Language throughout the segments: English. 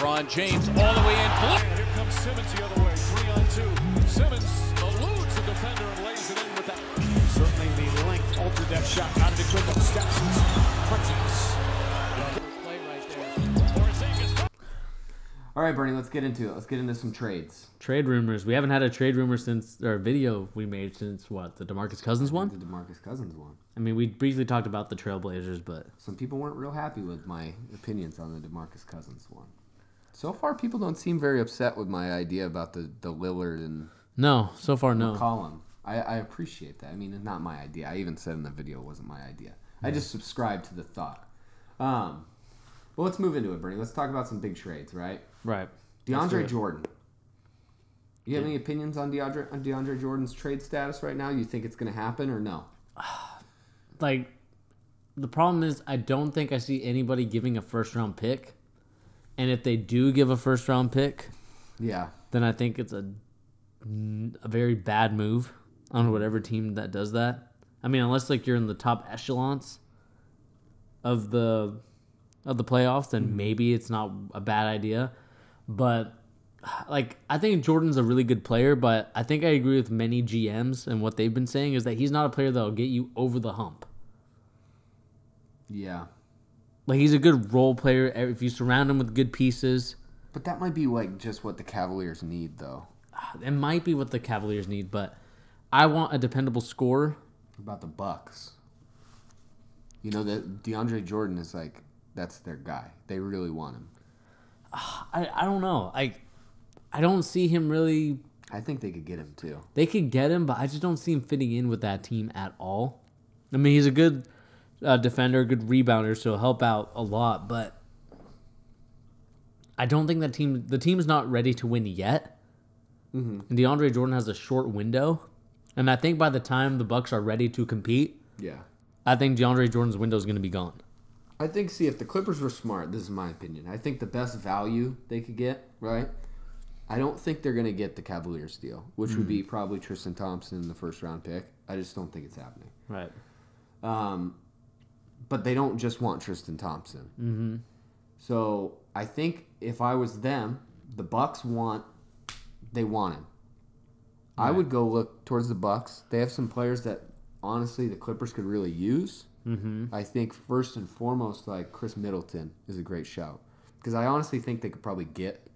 LeBron James all the way in. And here comes Simmons the other way, 3-on-2. Simmons eludes the defender and lays it in with that. Certainly the length altered that shot. Out of the quick steps and crunches. Play right there. All right, Bernie, let's get into it. Let's get into some trades. Trade rumors. We haven't had a trade rumor since, or a video we made since what? The DeMarcus Cousins one? The DeMarcus Cousins one. I mean, we briefly talked about the Trailblazers, but Some people weren't real happy with my opinions on the DeMarcus Cousins one. So far, people don't seem very upset with my idea about the Lillard and no, so far no. McCollum. I appreciate that. I mean, it's not my idea. I even said in the video it wasn't my idea. I just subscribed to the thought. Well, let's move into it, Bernie. Let's talk about some big trades, right? Right. DeAndre Jordan. You have any opinions on DeAndre Jordan's trade status right now? You think it's going to happen or no? Like, the problem is I don't think I see anybody giving a first-round pick. And if they do give a first-round pick, Yeah. then I think it's a very bad move on whatever team that does that. I mean, unless like you're in the top echelons of the playoffs, then maybe it's not a bad idea. But like, I think Jordan's a really good player, but I think I agree with many GMs and what they've been saying is that he's not a player that'll get you over the hump. Yeah. Like, he's a good role player if you surround him with good pieces. But that might be like just what the Cavaliers need, though. It might be what the Cavaliers need, but I want a dependable scorer. About the Bucks. You know that DeAndre Jordan is like, that's their guy. They really want him. I don't know. I don't see him really. I think they could get him too. They could get him, but I just don't see him fitting in with that team at all. I mean, he's a good defender, good rebounder, so he'll help out a lot, but I don't think the team is not ready to win yet. Mm-hmm. And DeAndre Jordan has a short window, and I think by the time the Bucks are ready to compete, Yeah. I think DeAndre Jordan's window is going to be gone. I think, see, if the Clippers were smart, this is my opinion, I think the best value they could get, right? I don't think they're going to get the Cavaliers deal, which would be probably Tristan Thompson in the first-round pick. I just don't think it's happening. Right. But they don't just want Tristan Thompson. Mm-hmm. So I think if I was them, the Bucks want him. Right. I would go look towards the Bucks. They have some players that, honestly, the Clippers could really use. Mm-hmm. I think first and foremost, like Chris Middleton is a great shout. Because I honestly think they could probably get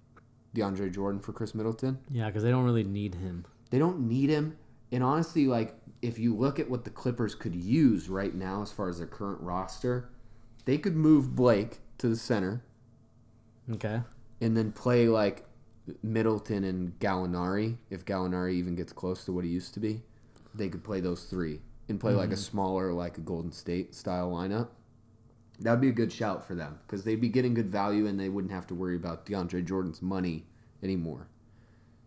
DeAndre Jordan for Chris Middleton. Yeah, because they don't really need him. They don't need him. And honestly, like, if you look at what the Clippers could use right now as far as their current roster, they could move Blake to the center. Okay. And then play, like, Middleton and Gallinari. If Gallinari even gets close to what he used to be, they could play those three and play, like, a smaller, like a Golden State style lineup. That would be a good shout for them because they'd be getting good value and they wouldn't have to worry about DeAndre Jordan's money anymore.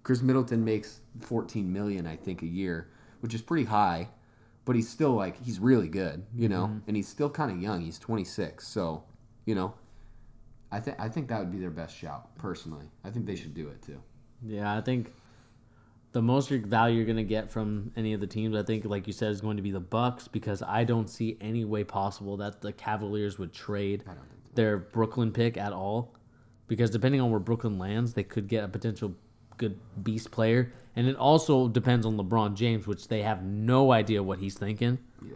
Chris Middleton makes $14 million, I think, a year, which is pretty high, but he's still, like, he's really good, you know, and he's still kind of young. He's 26, so, you know, I think that would be their best shout, personally. I think they should do it, too. Yeah, I think the most value you're going to get from any of the teams, I think, like you said, is going to be the Bucks because I don't see any way possible that the Cavaliers would trade their Brooklyn pick at all because depending on where Brooklyn lands, they could get a potential good beast player. And it also depends on LeBron James, which they have no idea what he's thinking. Yeah.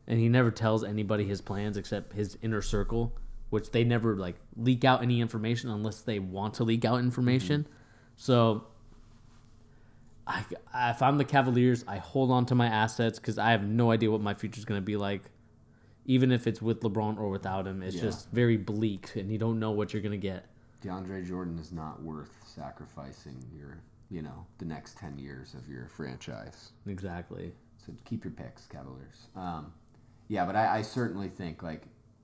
And he never tells anybody his plans except his inner circle, which they never like leak out any information unless they want to leak out information. So if I'm the Cavaliers, I hold on to my assets because I have no idea what my future is going to be like. Even if it's with LeBron or without him, it's just very bleak, and you don't know what you're going to get. DeAndre Jordan is not worth sacrificing the next 10 years of your franchise. Exactly. So keep your picks, Cavaliers. But I certainly think, like,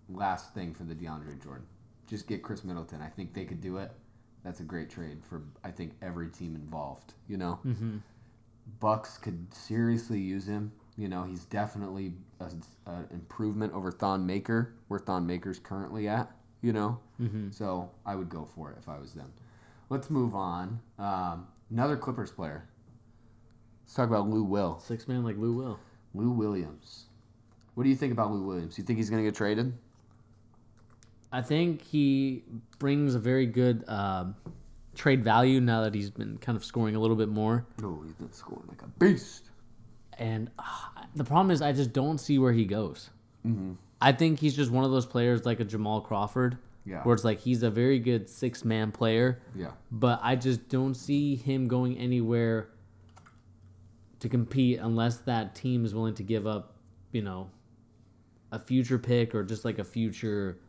last thing for the DeAndre Jordan, just get Chris Middleton. I think they could do it. That's a great trade for, I think, every team involved, you know? Mm-hmm. Bucks could seriously use him. You know, he's definitely an improvement over Thon Maker, where Thon Maker's currently at, you know? Mm-hmm. So I would go for it if I was them. Let's move on. Another Clippers player. Let's talk about Lou Will. Six man like Lou Will. Lou Williams. What do you think about Lou Williams? You think he's going to get traded? I think he brings a very good trade value now that he's been kind of scoring a little bit more. Oh, he's been scoring like a beast. And the problem is I just don't see where he goes. Mm-hmm. I think he's just one of those players like a Jamal Crawford, where it's like he's a very good six-man player, but I just don't see him going anywhere to compete unless that team is willing to give up, a future pick or just like a future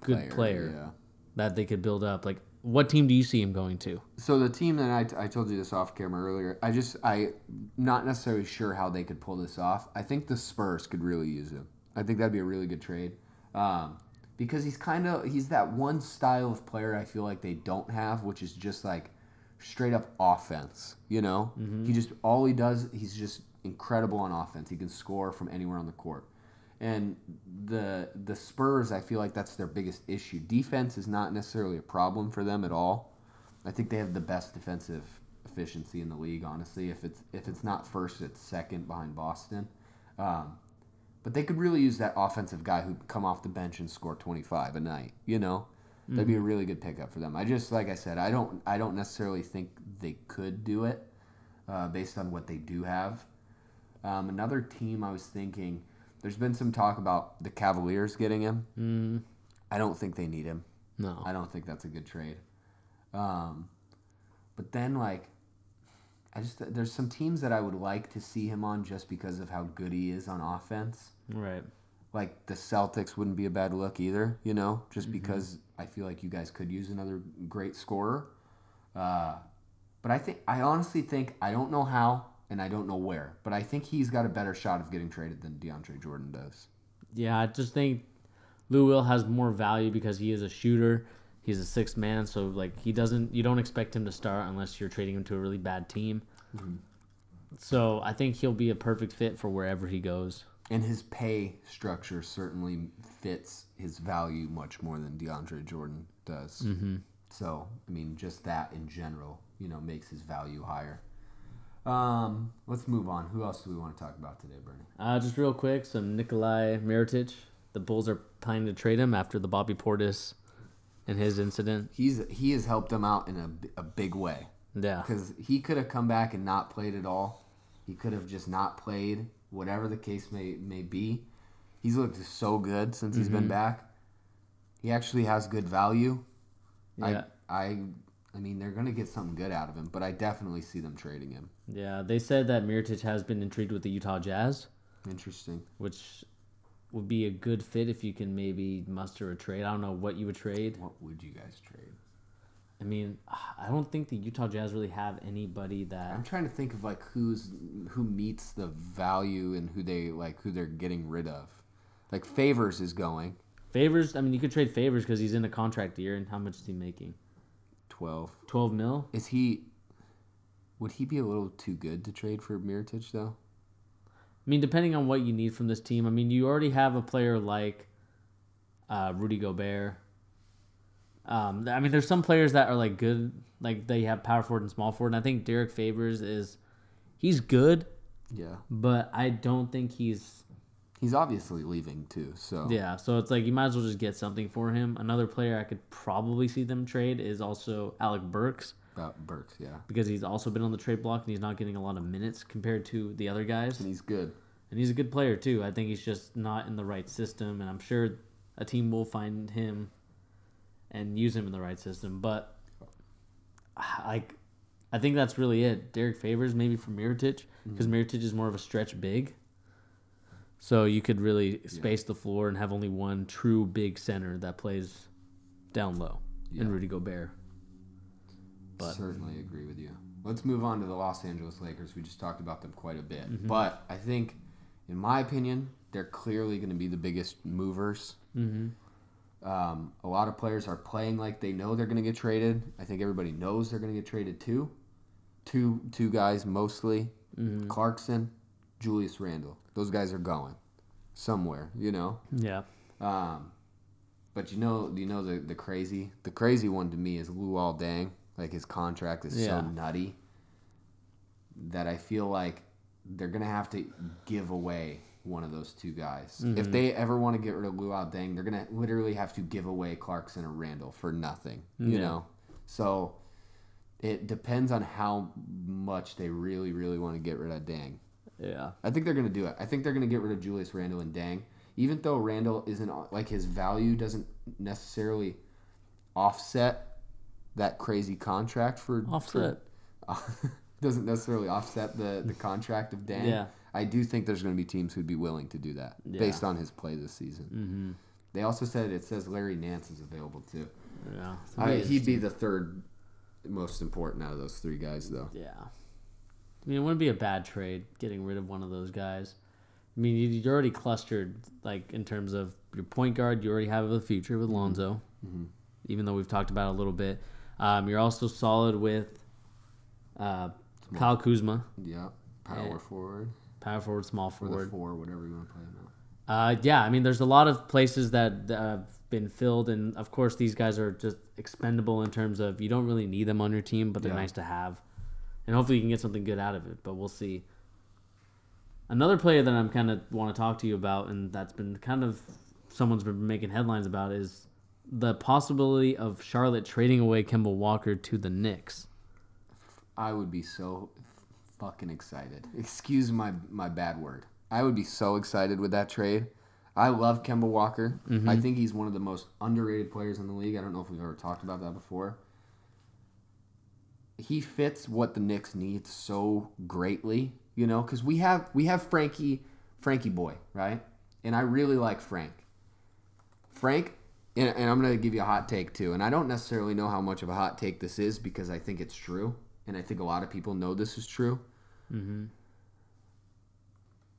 good player that they could build up. Like, what team do you see him going to? So the team that I told you this off camera earlier, I'm not necessarily sure how they could pull this off. I think the Spurs could really use him. I think that'd be a really good trade. Because he's that one style of player I feel like they don't have, which is just like straight up offense, Mm-hmm. He's just incredible on offense. He can score from anywhere on the court. And the Spurs, I feel like that's their biggest issue. Defense is not necessarily a problem for them at all. I think they have the best defensive efficiency in the league, honestly. If it's not first, it's second behind Boston. But they could really use that offensive guy who come off the bench and score 25 a night. That'd be a really good pickup for them. Like I said, I don't necessarily think they could do it based on what they do have. Another team I was thinking. There's been some talk about the Cavaliers getting him. Mm. I don't think they need him. No. I don't think that's a good trade. But then, there's some teams that I would like to see him on just because of how good he is on offense. Right. Like, the Celtics wouldn't be a bad look either, just because I feel like you guys could use another great scorer. But I honestly think, I don't know how, and I don't know where, but I think he's got a better shot of getting traded than DeAndre Jordan does. Yeah, I just think Lou Will has more value because he is a shooter. He's a sixth man, so you don't expect him to start unless you're trading him to a really bad team. Mm-hmm. So I think he'll be a perfect fit for wherever he goes. And his pay structure certainly fits his value much more than DeAndre Jordan does. Mm-hmm. So, just that in general, makes his value higher. Let's move on. Who else do we want to talk about today, Bernie? Just real quick, some Nikolai Mirotic. The Bulls are planning to trade him after the Bobby Portis and his incident. He has helped them out in a big way. Yeah. Because he could have come back and not played at all. He could have just not played, whatever the case may be. He's looked so good since he's been back. He actually has good value. Yeah. They're going to get something good out of him, but I definitely see them trading him. Yeah, they said that Mirotic has been intrigued with the Utah Jazz. Interesting. Which would be a good fit if you can maybe muster a trade. I don't know what you would trade. What would you guys trade? I don't think the Utah Jazz really have anybody that... I'm trying to think of who meets the value and who they're getting rid of. Like Favors is going. Favors, you could trade Favors because he's in a contract year, and how much is he making? 12. 12 mil? Would he be a little too good to trade for Mirotic, though? Depending on what you need from this team. You already have a player like Rudy Gobert. There's some players that are good, they have power forward and small forward. And I think Derek Favors he's good. Yeah. But I don't think he's obviously leaving too. So yeah. So it's you might as well just get something for him. Another player I could probably see them trade is also Alec Burks. Burks, yeah. Because he's also been on the trade block and he's not getting a lot of minutes compared to the other guys. And he's good. And he's a good player too. I think he's just not in the right system, and I'm sure a team will find him and use him in the right system. But I think that's really it. Derek Favors maybe for Mirotic, because Mirotic is more of a stretch big. So you could really space the floor and have only one true big center that plays down low, and Rudy Gobert. But certainly agree with you. Let's move on to the Los Angeles Lakers. We just talked about them quite a bit. But I think, in my opinion, they're clearly going to be the biggest movers. Mm-hmm. A lot of players are playing like they know they're going to get traded. I think everybody knows they're going to get traded too. Two guys mostly. Mm-hmm. Clarkson, Julius Randle. Those guys are going somewhere, Yeah. But the crazy one to me is Luol Deng. His contract is so nutty that I feel like they're going to have to give away one of those two guys. If they ever want to get rid of Luau Deng, they're going to literally have to give away Clarkson or Randall for nothing, you know? So it depends on how much they really, really want to get rid of Deng. Yeah. I think they're going to do it. I think they're going to get rid of Julius Randle and Deng. Even though Randall isn't, like, his value doesn't necessarily offset that crazy contract for... doesn't necessarily offset the contract of Deng. Yeah. I do think there's going to be teams who'd be willing to do that based on his play this season. Mm-hmm. They also it says Larry Nance is available too. Yeah. He'd be the third most important out of those three guys, though. Yeah. I mean, it wouldn't be a bad trade getting rid of one of those guys. I mean, you're already clustered, like, in terms of your point guard. You already have a future with Lonzo, even though we've talked about it a little bit. You're also solid with Kyle Kuzma. Yeah. Power forward, small forward. Or the four, whatever you want to play him out. Yeah, I mean, there's a lot of places that have been filled, and of course, these guys are just expendable in terms of you don't really need them on your team, but they're nice to have, and hopefully you can get something good out of it. But we'll see. Another player that I'm kind of want to talk to you about, and that's been kind of someone's been making headlines about, is the possibility of Charlotte trading away Kemba Walker to the Knicks. I would be so fucking excited. Excuse my bad word. I would be so excited with that trade. I love Kemba Walker. I think he's one of the most underrated players in the league. I don't know if we've ever talked about that before. He fits what the Knicks need so greatly, you know, because we have Frankie Boy, right? And I really like Frank. Frank, and I'm going to give you a hot take too, and I don't necessarily know how much of a hot take this is because I think it's true, and I think a lot of people know this is true.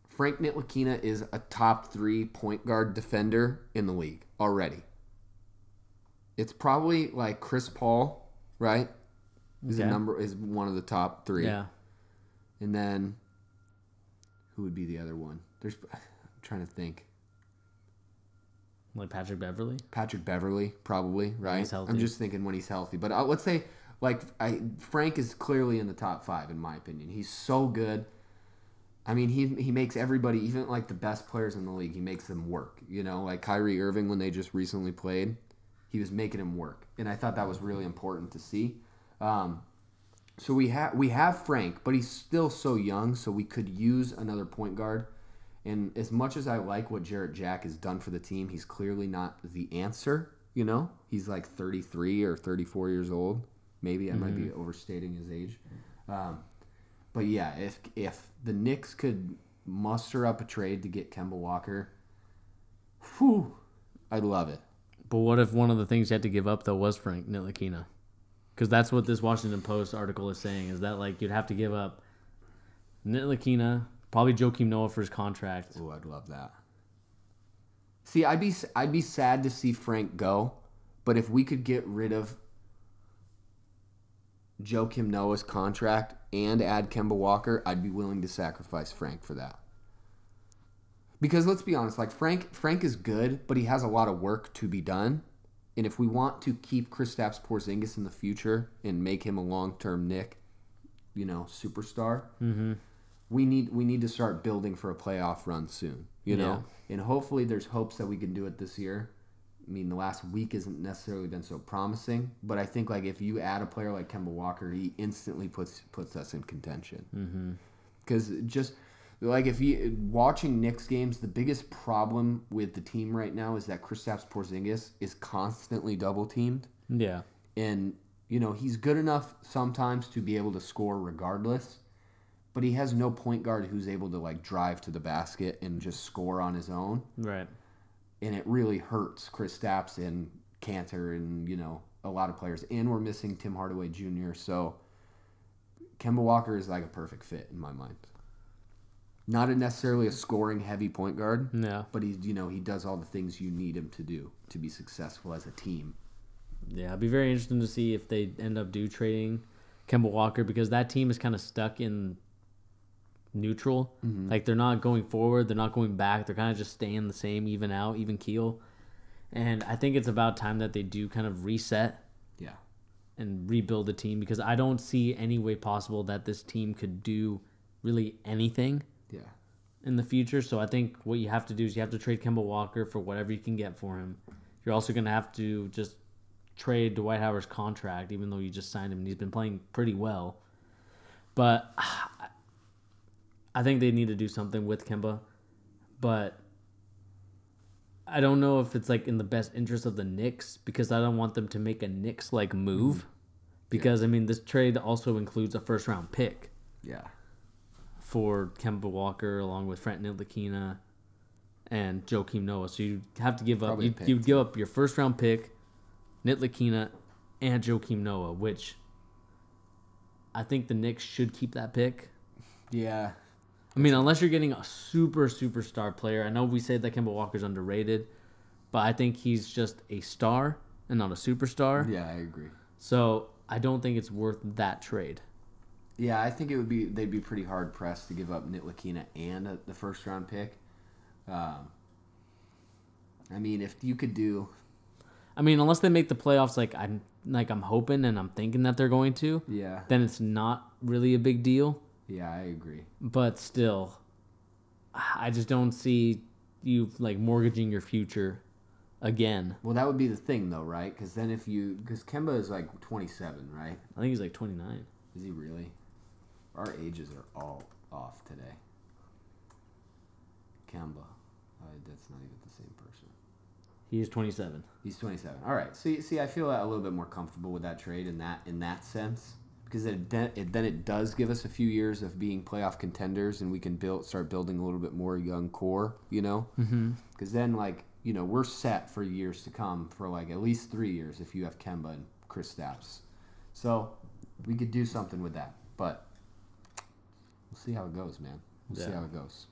Frank Ntilikina is a top 3 point guard defender in the league already. It's probably like Chris Paul, right? Is one of the top 3. Yeah. And then who would be the other one? I'm trying to think. Like Patrick Beverley? Patrick Beverley, probably, right? He's healthy. I'm just thinking when he's healthy. But let's say, Frank is clearly in the top 5, in my opinion. He's so good. I mean, he makes everybody, even like the best players in the league, he makes them work. You know, like Kyrie Irving when they just recently played, he was making him work. And I thought that was really important to see. So we have Frank, but he's still so young, so we could use another point guard. And as much as I like what Jarrett Jack has done for the team, he's clearly not the answer, you know? He's like 33 or 34 years old. Maybe I might be overstating his age. But yeah, if the Knicks could muster up a trade to get Kemba Walker, I'd love it. But what if one of the things you had to give up, though, was Frank Ntilikina? Because that's what this Washington Post article is saying, is that, like, you'd have to give up Ntilikina, probably Joakim Noah for his contract. Oh, I'd love that. See, I'd be sad to see Frank go, but if we could get rid of Joakim Noah's contract and add Kemba Walker, I'd be willing to sacrifice Frank for that. Because let's be honest, like Frank is good, but he has a lot of work to be done. And if we want to keep Kristaps Porzingis in the future and make him a long-term Knick, you know, superstar, we need to start building for a playoff run soon, you know? And hopefully there's hopes that we can do it this year. I mean, the last week hasn't necessarily been so promising, but I think like if you add a player like Kemba Walker, he instantly puts us in contention. Because just like if you watching Knicks games, the biggest problem with the team right now is that Kristaps Porzingis is constantly double teamed. Yeah, and you know he's good enough sometimes to be able to score regardless, but he has no point guard who's able to like drive to the basket and just score on his own. Right. And it really hurts Kristaps and Cantor and, you know, a lot of players. And we're missing Tim Hardaway Jr., so Kemba Walker is like a perfect fit in my mind. Not necessarily a scoring-heavy point guard, but he does all the things you need him to do to be successful as a team. Yeah, it'd be very interesting to see if they end up trading Kemba Walker, because that team is kind of stuck in neutral. Like they're not going forward, they're not going back, they're kind of just staying the same, even keel. And I think it's about time that they do kind of reset and rebuild the team, because I don't see any way possible that this team could do really anything in the future. So I think what you have to do is you have to trade Kemba Walker for whatever you can get for him. You're also going to have to just trade Dwight Howard's contract, even though you just signed him and he's been playing pretty well. But I think they need to do something with Kemba. But I don't know if it's like in the best interest of the Knicks, because I don't want them to make a Knicks-like move. Because, I mean, this trade also includes a first-round pick. Yeah. For Kemba Walker, along with Frank Ntilikina and Joakim Noah. So you have to give up. You would give up your first-round pick, Ntilikina, and Joakim Noah, which I think the Knicks should keep that pick. Yeah. I mean, unless you're getting a superstar player. I know we say that Kemba Walker's underrated, but I think he's just a star and not a superstar. Yeah, I agree. So I don't think it's worth that trade. Yeah, I think they'd be pretty hard pressed to give up Ntilikina and the first round pick. I mean, if you could do, unless they make the playoffs, like I'm hoping and I'm thinking that they're going to. Yeah. Then it's not really a big deal. Yeah, I agree. But still, I just don't see you like mortgaging your future again. Well, that would be the thing, though, right? Because then because Kemba is like 27, right? I think he's like 29. Is he really? Our ages are all off today. Kemba, that's not even the same person. He is 27. He's 27. All right. See, I feel a little bit more comfortable with that trade in that sense, because then it does give us a few years of being playoff contenders, and we can start building a little bit more young core, Because then, we're set for years to come for at least 3 years if you have Kemba and Kristaps. So we could do something with that, but we'll see how it goes, man. We'll see how it goes.